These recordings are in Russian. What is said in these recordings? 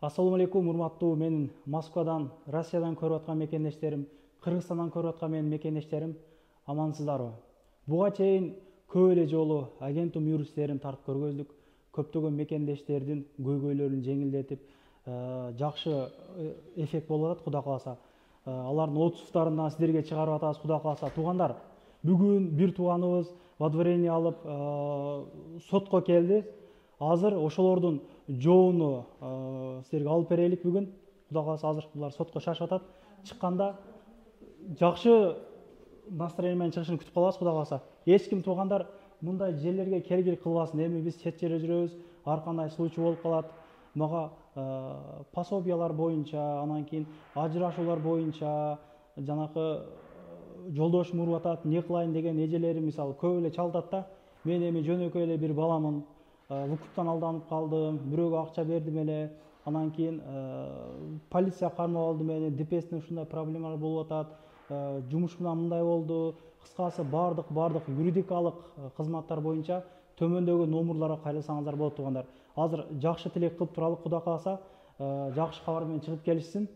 Ассаламу алейкум, урматтуу менин Москвадан, Россиядан көрүп аткан мекендештерим, Кыргызстандан көрүп аткан менин мекендештерим, амансыздарбы? Буга чейин көп эле жолу агентум юристтерин тартып көргөздүк. Көптөгөн мекендештердин көйгөйлөрүн жеңилдетип, жакшы эффект болуп атат, Кудай кааласа. Алардын отзывдарын сиздерге чыгарып атабыз, Кудай кааласа. Туугандар, бүгүн бир тууганыбыз водворение алып сотко келди. Азыр ошолордун жоону силерге алып берелик бүгүн. Кудай кааласа, азыр булар сотко шашып атат. Чыкканда жакшы настроение менен чыгышын күтүп калабыз, Кудай кааласа. Эч ким туугандар мындай жерлерге келгилик кылбасын. Эми биз чет жерде жүрөбүз, ар кандай случай болуп калат. Мага пособиялар боюнча, анан кийин ажырашуулар боюнча жанакы жолдошум уруп атат, эмне кылайын деген эжелери мисалы көп эле чалдат да. Мен эми жөнөкөй эле бир баламын. Вукуттан алданып калдым, бирөөгө акча бердим эле. Анан кийин полиция кармап алды мени, ДПСте ушундай проблемалар болуп атат. Жумуш менен мындай болду. Кыскасы бардык юридикалык кызматтар боюнча төмөндөгү номерларга кайрылсаңыздар болот, туугандар. Азыр жакшы тилек кылып туралык, Кудай кааласа, жакшы кабар менен чыгып келишсин.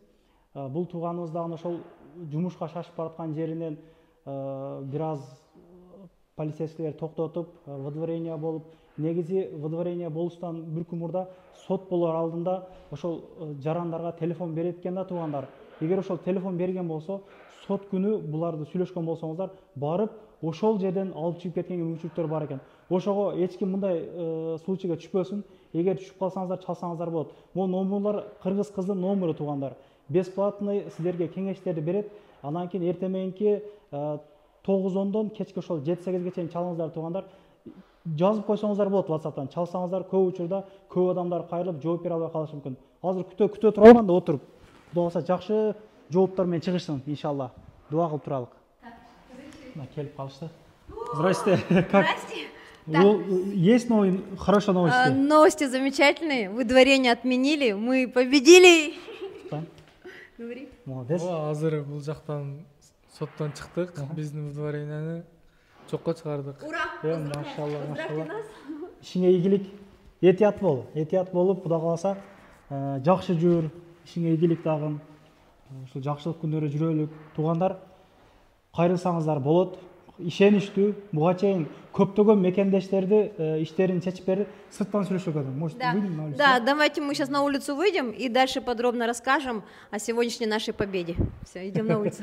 Бул тууганыбыз дагы ошол жумушка шашып бараткан жеринен бир аз полицейскийлер токтотуп, водворение болуп, негизи водворение болуштан бир күн мурда сот болор алдында ошол жарандарга телефон берет экен да, туугандар. Эгер ошол телефон берген болсо, сот күнү буларды сүйлөшкөн болсоңуздар, барып ошол жерден алып чыгып кеткенге мүмкүнчүлүктөр бар экен. Ошого эч ким мындай случайга түшпөсүн. Эгер түшүп калсаңыздар, чалсаңыздар болот. Бул номерлар кыргыз кыздын номери, туугандар. Бесплатный силерге кеңештерди берет. Анан кийин эртең 9:10дон кечки ошол 7-8ге чейин чалыңыздар, туугандар. Жазып койсоңуздар болот WhatsApp'тан. Чалсаңыздар көп учурда көп адамдар кайрылып жооп бере албай калышы мүмкүн. Азыр күтө турам да отуруп. Кудай кааласа жакшы жооптор менен чыгышсын, иншалла. Дуа кылып туралык. Келип калышты. Здрасте. Здрасте. Есть хорошие новости? Новости замечательные. Выдворение отменили. Мы победили. Говори. Молодец. Азыр бул жактан соттон чыктык. Биздин выдворенияны жокко чыгардык. Ура! Машалла, Поздравьте машалла. нас. Ишиңе ийгилик. Этият бол. Этият болуп, Кудай кааласа, жакшы жүр. Ишиңе ийгилик дагы. Ушул жакшылык күндөрү жүрөлүк. Туугандар, кайрылсаңыздар болот. Ишеничтүү. Буга чейин көптөгөн мекендештерди иштерин чечип берди. Сырттан сүйлөшөк адам. Может, выйдем на улицу? Да, давайте мы сейчас на улицу выйдем и дальше подробно расскажем о сегодняшней нашей победе. Все, идем на улицу.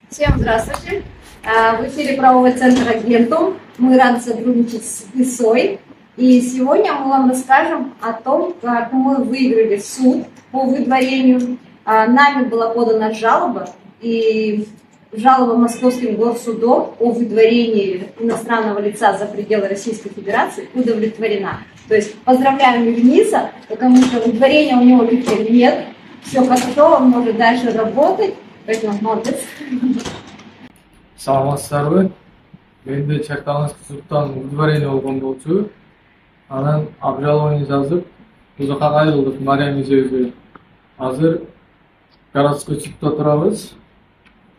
Всем здравствуйте. В эфире правовой центр «Агентум». Мы рады сотрудничать с ИСОЙ. И сегодня мы вам расскажем о том, как мы выиграли суд по выдворению. Нами была подана жалоба, и жалоба Московским горсудом о выдворении иностранного лица за пределы Российской Федерации удовлетворена. То есть поздравляем Юниса, потому что выдворения у него теперь нет. Все хорошо, он может дальше работать. Поэтому молодец. Саламатсыздарбы? Менде чартаңыз суттан выдворение болгон болчу. Анан обжалование жазып, бул жака кайрылдык Мариям эжебизге. Азыр городской судта турабыз.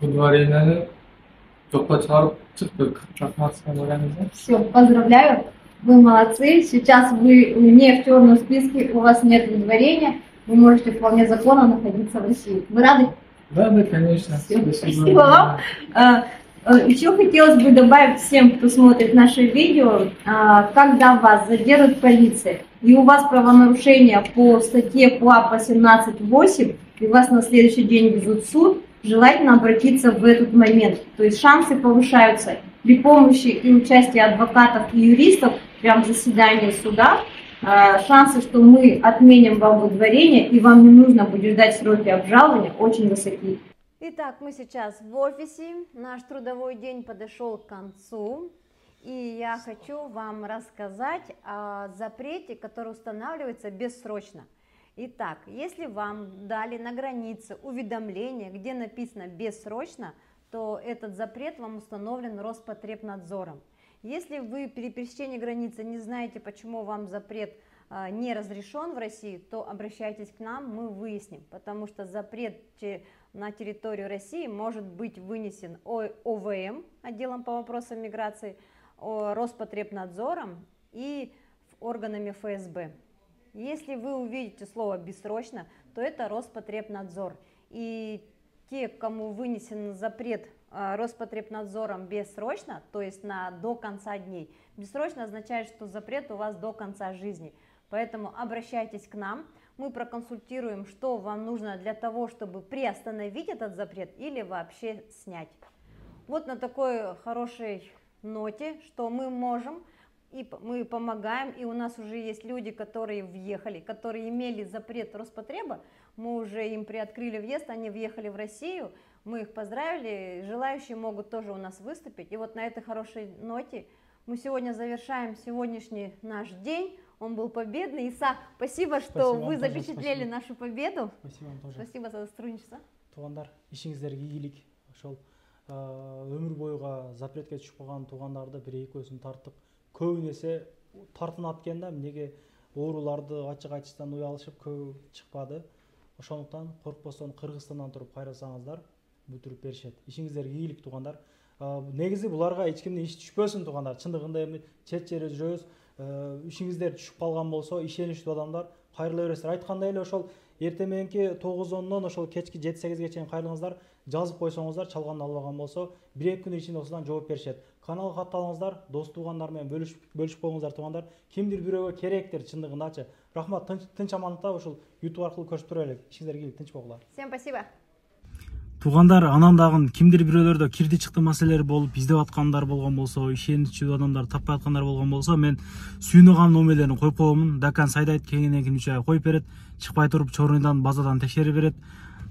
Выдворенияны жокко чыгарып чыктык. Рахмат сизге, Мариям эже. Все, поздравляю. Вы молодцы. Сейчас вы не в черном списке, у вас нет выдворения. Вы можете вполне законно находиться в России. Вы рады? Да, конечно. Спасибо вам. Еще хотелось бы добавить всем, кто смотрит наше видео, когда вас задержит полиция и у вас правонарушение по статье КоАП 18.8, и вас на следующий день везут в суд, желательно обратиться в этот момент. То есть шансы повышаются при помощи и участии адвокатов и юристов прямо в заседании суда. Шансы, что мы отменим вам выдворение и вам не нужно будет ждать сроки обжалования, очень высоки. Итак, мы сейчас в офисе. Наш трудовой день подошел к концу. И я хочу вам рассказать о запрете, который устанавливается бессрочно. Итак, если вам дали на границе уведомление, где написано «бессрочно», то этот запрет вам установлен Роспотребнадзором. Если вы при пересечении границы не знаете, почему вам запрет не разрешен в России, то обращайтесь к нам, мы выясним, потому что запрет на территорию России может быть вынесен ОВМ, отделом по вопросам миграции, Роспотребнадзором и органами ФСБ. Если вы увидите слово «бессрочно», то это Роспотребнадзор. И те, кому вынесен запрет Роспотребнадзором бессрочно, то есть до конца дней, бессрочно означает, что запрет у вас до конца жизни. Поэтому обращайтесь к нам, мы проконсультируем, что вам нужно для того, чтобы приостановить этот запрет или вообще снять. Вот на такой хорошей ноте, что мы можем, и мы помогаем, и у нас уже есть люди, которые въехали, которые имели запрет Роспотреба, мы уже им приоткрыли въезд, они въехали в Россию, мы их поздравили, желающие могут тоже у нас выступить. И вот на этой хорошей ноте мы сегодня завершаем сегодняшний наш день, он был победный. Иса, спасибо, что вы запечатлели нашу победу. Спасибо вам тоже. Спасибо за сотрудничество. Туғандар, ишиңиздерге ийгилик. Ошол өмүр бойга запретке түшүп калган туугандарды бир экөөсүн тарттык. Көбүнесе тартынат экен да, эмнеге ооруларды ачык айтыштан уялышып көп чыкпады. Ошондуктан коркпостон Кыргызстандан туруп кайрылсаңыздар бүтүрүп беришет. Ишиңиздерге ийгилик туугандар. Негизи буларга эч кимдин иши түшпөсүн туугандар. Чындыгында эми чет жерде жүрөбүз. Ишиңиздер түшүп калган болсо, ишеничтүү адамдар кайрыла бересиздер. Айткандай эле ошол эртең мененки 9-10дон ошол кечки 7-8ге чейин кайрылыңыздар, жазып койсоңуздар, чалган албаган болсо 1-2 күн ичинде осудан жооп беришет. Каналга катталыңыздар, дос туугандар менен бөлүшүп коюңуздар туугандар. Кимдир бирөөгө керектир чындыгындачы. Рахмат, тынч амандыкта ушул YouTube аркылуу көрүшүп тура элек. Ишиңиздерге тынч болгула. Всем спасибо. Туугандар, анан дагы кимдир бирөөлөрдө кирди чыкты маселелер болуп, издеп аткандар болгон болсо, ишеничүү адамдар таппай аткандар болгон болсо, мен сүйүнөган номерлерин коюп коёмун. Дакан сайдайт кеңинен 3 ай коюп берет, чыкпай туруп Чорныйдан базадан текшерип берет.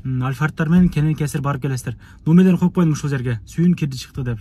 Альфардтар менен кенен кесир барып келесиздер. Номерлерин коюп коюдум ушул жерге. Сүйүн кирди чыкты деп.